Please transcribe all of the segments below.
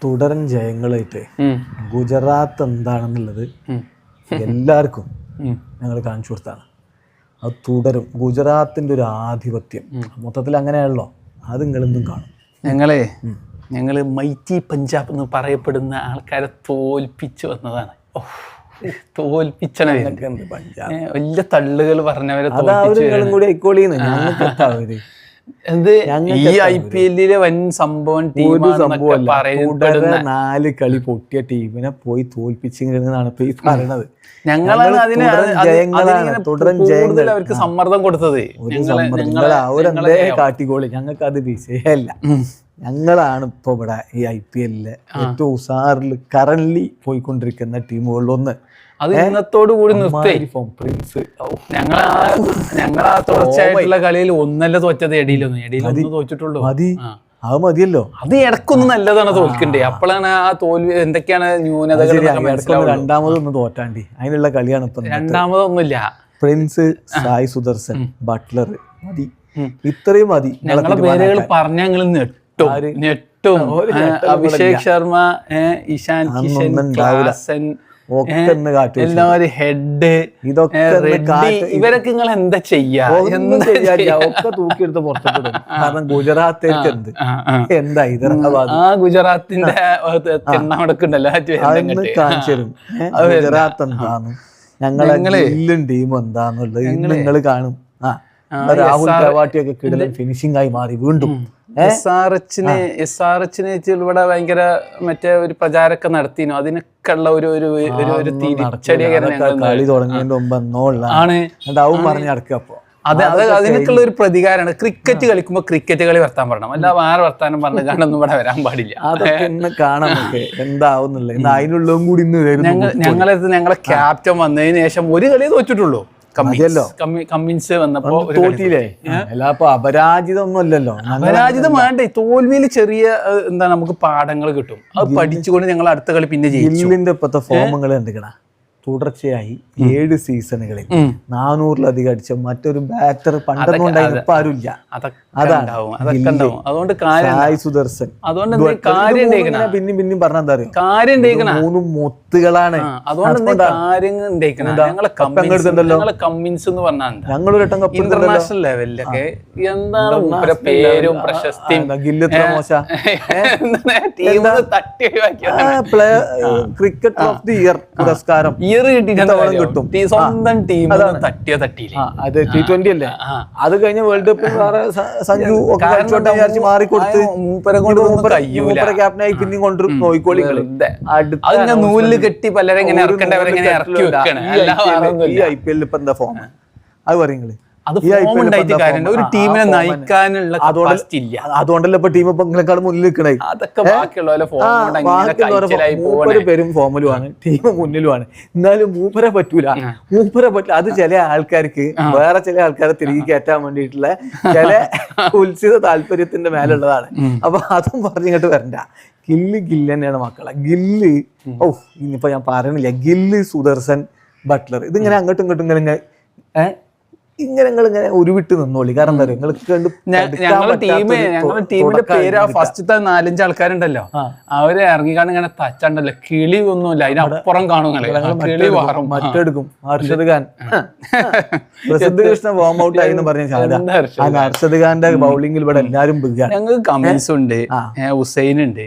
തുടരൻ ജയങ്ങളായിട്ട് ഗുജറാത്ത് എന്താണെന്നുള്ളത് എല്ലാവർക്കും ഞങ്ങൾ കാണിച്ചു കൊടുത്താണ്. അത് തുടരും. ഗുജറാത്തിൻ്റെ ഒരു ആധിപത്യം മൊത്തത്തിൽ അങ്ങനെയാണല്ലോ. അത് നിങ്ങളെന്തും കാണും. ഞങ്ങൾ മൈറ്റി പഞ്ചാബ് എന്ന് പറയപ്പെടുന്ന ആൾക്കാരെ തോൽപ്പിച്ചു വന്നതാണ്. തോൽപ്പിച്ചണ വലിയ തള്ളുകൾ പറഞ്ഞവരെ കൂടി ആയിക്കോളീന്ന് ഞങ്ങൾക്ക് എന്ത് ഈ IPL വൻ സംഭവം തുടരെ 4 കളി പൊട്ടിയ ടീമിനെ പോയി തോൽപ്പിച്ചെന്നാണ് ഇപ്പൊ ഈ പറയണത്. ഞങ്ങളാണ് അവർക്ക് സമ്മർദ്ദം കൊടുത്തത്. അവരെന്തേ കാട്ടിക്കോളി, ഞങ്ങൾക്ക് അത് വിഷയമല്ല. ഞങ്ങളാണ് ഇപ്പൊ ഇവിടെ ഈ IPL ഏറ്റവും ഉസാറിൽ കറന്റ്ലി പോയിക്കൊണ്ടിരിക്കുന്ന ടീമുകളിലൊന്ന്. അത് ഇന്നത്തോടു കൂടി നിർത്തി. പ്രിൻസ് ഞങ്ങളാ തുടർച്ചയായിട്ടുള്ള കളിയിൽ ഒന്നല്ല തോറ്റത്. എടിയിലൊന്നും തോറ്റിട്ടുള്ളൂ. അത് മതിയല്ലോ. അത് ഇടക്കൊന്നും നല്ലതാണ് തോൽക്കണ്ടേ. അപ്പോഴാണ് ആ തോൽവി എന്തൊക്കെയാണ് ന്യൂനതകൾ. രണ്ടാമതൊന്നും തോറ്റാണ്ടി അതിനുള്ള കളിയാണ് ഇപ്പൊ. രണ്ടാമതൊന്നുമില്ല. പ്രിൻസ്, സായ് സുദർശൻ, ബട്ട്ലർ മതി. ഇത്രയും മതി. ഞങ്ങളെ പേരുകൾ പറഞ്ഞ ഞങ്ങൾ ഞെട്ടും. അഭിഷേക് ശർമ്മ, ഇഷാൻ കിഷൻ, ക്ലാസൻ, എല്ലാവരും ഹെഡ്, ഇവരൊക്കെ നിങ്ങൾ എന്താ ചെയ്യാ? ഒക്കെ തൂക്കിയെടുത്ത് പുറത്തിടും. കാരണം ഗുജറാത്തേക്ക് എന്ത് എന്താ ഹൈദരാബാദ് ആ ഗുജറാത്തിന്റെ എണ്ണമടക്കുണ്ടല്ലോ കാണിച്ചു തരും. ഗുജറാത്ത് എന്താന്ന് ഞങ്ങളെ ടീം എന്താന്നുള്ളത് നിങ്ങൾ കാണും. രാഹുൽ ദ്രാവിഡിയൊക്കെ കിടലൻ ഫിനിഷിംഗ് ആയി മാറി വീണ്ടും. SRH ഇവിടെ ഭയങ്കര മറ്റേ ഒരു പ്രചാരമൊക്കെ നടത്തിനു. അതിനൊക്കെ ഉള്ള ഒരു കളി തുടങ്ങിയതിന്റെ മുമ്പ് പറഞ്ഞ് നടക്കുക. അപ്പൊ അതിനൊക്കെയുള്ള ഒരു പ്രതികാരമാണ്. ക്രിക്കറ്റ് കളിക്കുമ്പോ ക്രിക്കറ്റ് കളി വർത്താൻ പറയണം, അല്ല വേറെ വർത്താനം പറഞ്ഞ കാണൊന്നും ഇവിടെ വരാൻ പാടില്ല. അതൊക്കെ ഇന്ന് കാണാൻ എന്താവുന്നില്ല. ഇന്ന് അതിനുള്ളതും കൂടി ഞങ്ങളെ ക്യാപ്റ്റൻ വന്നതിന് ശേഷം ഒരു കളിയെ തോറ്റിട്ടുള്ളൂ. കമ്മിൻസ് വന്നപ്പോ തോറ്റില്ലേ? അപരാജിതം ഒന്നും അല്ലല്ലോ. അപരാജിതം വേണ്ടേ. തോൽവിയിൽ ചെറിയ എന്താ നമുക്ക് പാഠങ്ങൾ കിട്ടും. അത് പഠിച്ചുകൊണ്ട് ഞങ്ങൾ അടുത്ത കളി പിന്നെ ജയിച്ചു. ഇപ്പത്തെ ഫോമുകൾ എന്തൊക്കെയാ? തുടർച്ചയായി 7 സീസണുകളിൽ 400-ലധികം അടിച്ച മറ്റൊരു ബാറ്റർ പണ്ടൊന്നും ഉണ്ടായിരുന്നു. ഇപ്പൊ ആരുമില്ല. അതുകൊണ്ട് സായ് സുദർശൻ പിന്നെയും പറഞ്ഞാൽ എന്താ അറിയോ? കാര്യം 3 മൊത്തുകളാണ്. അതുകൊണ്ട് കമ്മിൻസ് എന്ന് പറഞ്ഞാൽ ഞങ്ങളൊരു ഇന്റർനാഷണൽ ലെവലിലൊക്കെ എന്താണ് പേരും പ്രശസ്തിയും ക്രിക്കറ്റ് ഓഫ് ദി ഇയർ പുരസ്കാരം കിട്ടും. സ്വന്തം ടീം തട്ടിയ തട്ടിയില്ല. അത് T20 അല്ലേ? അത് കഴിഞ്ഞ വേൾഡ് കപ്പിൽ സഞ്ജു ഒക്കെ മാറിക്കൊടുത്ത് ക്യാപ്റ്റനായി പിന്നെയും കൊണ്ടുവരും. നോയിക്കോളി അതിന്റെ നൂലില് കെട്ടി പലരെ ഇങ്ങനെ ഇറക്കേണ്ടവരെങ്ങനെ ഇറക്കി വെക്കണം. ഈ IPL ഇപ്പൊ എന്താ ഫോം? അത് പറയുന്നത് ഒരു ടീമിനെ നയിക്കാനുള്ള അതുകൊണ്ടല്ലോ ഇപ്പൊ ടീം ഇപ്പൊ നിങ്ങളെക്കാളും മുന്നിൽ നിൽക്കണേ. അതൊക്കെ മൂപ്പര് പേരും ഫോമിലുമാണ്, ടീം മുന്നിലുമാണ്. എന്നാലും മൂപ്പരെ പറ്റൂല. അത് ചില ആൾക്കാർക്ക് വേറെ ചില ആൾക്കാരെ തിരികെ കയറ്റാൻ വേണ്ടിയിട്ടുള്ള ചില ഉത്സിത താല്പര്യത്തിന്റെ മേലുള്ളതാണ്. അപ്പൊ അതും പറഞ്ഞിങ്ങോട്ട് വരണ്ട. ഗില്ല് തന്നെയാണ് മക്കളെ. ഗില്ല് ഇനിയിപ്പോ ഞാൻ പറയണില്ല. ഗില്ല്, സുദർശൻ, ബട്ട്ലർ ഇതിങ്ങനെ അങ്ങോട്ടും ഇങ്ങോട്ടും ഇങ്ങനെ ഇങ്ങനെ ഉരുവിട്ട് നിന്നോളി. കാരണം എന്താ പറയുക, ഞങ്ങളുടെ ടീമിന്റെ പേര് ഫസ്റ്റത്തെ 4-5 ആൾക്കാരുണ്ടല്ലോ, അവര് ഇറങ്ങിക്കാണ്ട് ഇങ്ങനെ തച്ചുണ്ടല്ലോ. കിളി ഒന്നുമില്ല, അതിനപ്പുറം കാണും. കിളി മാറും. മറ്റെടുക്കും. ഹർഷദ് ഖാൻ പ്രസിദ്ധ കൃഷ്ണ ഫോം ഔട്ട് ആയി എന്ന് പറഞ്ഞ ഹർഷദ് ഖാന്റെ ബൗളിംഗിൽ ഇവിടെ എല്ലാരും ഞങ്ങൾക്ക് കമിൻസ് ഉണ്ട്, ഹുസൈൻ ഉണ്ട്.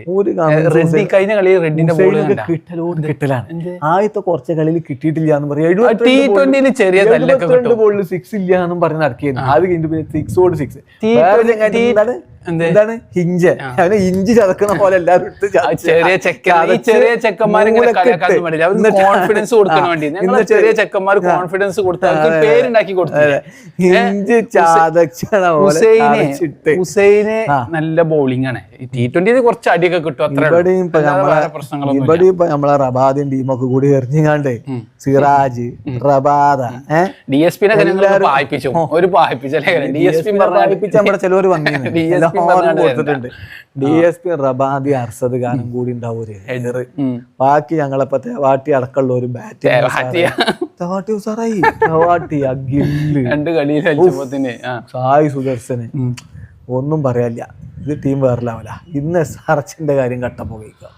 റെഡ്ഡി കഴിഞ്ഞ കളി റെഡ്ഡിന്റെ കിട്ടലാണ്. ആദ്യത്തെ കുറച്ച് കളിയിൽ കിട്ടിയിട്ടില്ല എന്ന് പറയാം. T20 ചെറിയ ബോളിൽ 6 ഇല്ല എന്നും പറഞ്ഞ് നടക്കിയിരുന്നു. അത് കഴിഞ്ഞിട്ട് പിന്നെ 6/6 എന്താണ് ഹിഞ്ച്. അവന് ഇഞ്ചി ചതക്കണ പോലെ എല്ലാവരും ചെറിയ ചെക്കന്മാരിങ്ങനെ കോൺഫിഡൻസ് കൊടുക്കാൻ വേണ്ടി ചെറിയ ചെക്കന്മാർ കോൺഫിഡൻസ് കൊടുത്ത് പേരുണ്ടാക്കി കൊടുത്തു. ഹുസൈന് നല്ല ബോളിംഗ് ആണ്. T20 കുറച്ച് അടിയൊക്കെ കിട്ടും. അത്ര ഇവിടെ ഇപ്പൊ നമ്മളെ റബാദിൻ ടീമൊക്കെ കൂടി എറിഞ്ഞാണ്ട് സിറാജ്, റബാദ, DSP വായിപ്പിച്ചു. ഒരു വായിപ്പിച്ച നമ്മുടെ ചിലവർ വന്നിരുന്നു. കൊടുത്തിട്ടുണ്ട്. DSP, റബാദി, അർഷദ് ഖാനും കൂടി ഉണ്ടാവും. ബാക്കി ഞങ്ങളെപ്പോ തേവാട്ടി അടക്കമുള്ള ഒരു ബാറ്റ് ഉസാറായി. സായ് സുദർശന് ഒന്നും പറയാനില്ല. ഇത് ടീം വേറെ ലെവലാ. ഇന്ന് SRHന്റെ കാര്യം കട്ടപ്പോ കഴിക്കുക.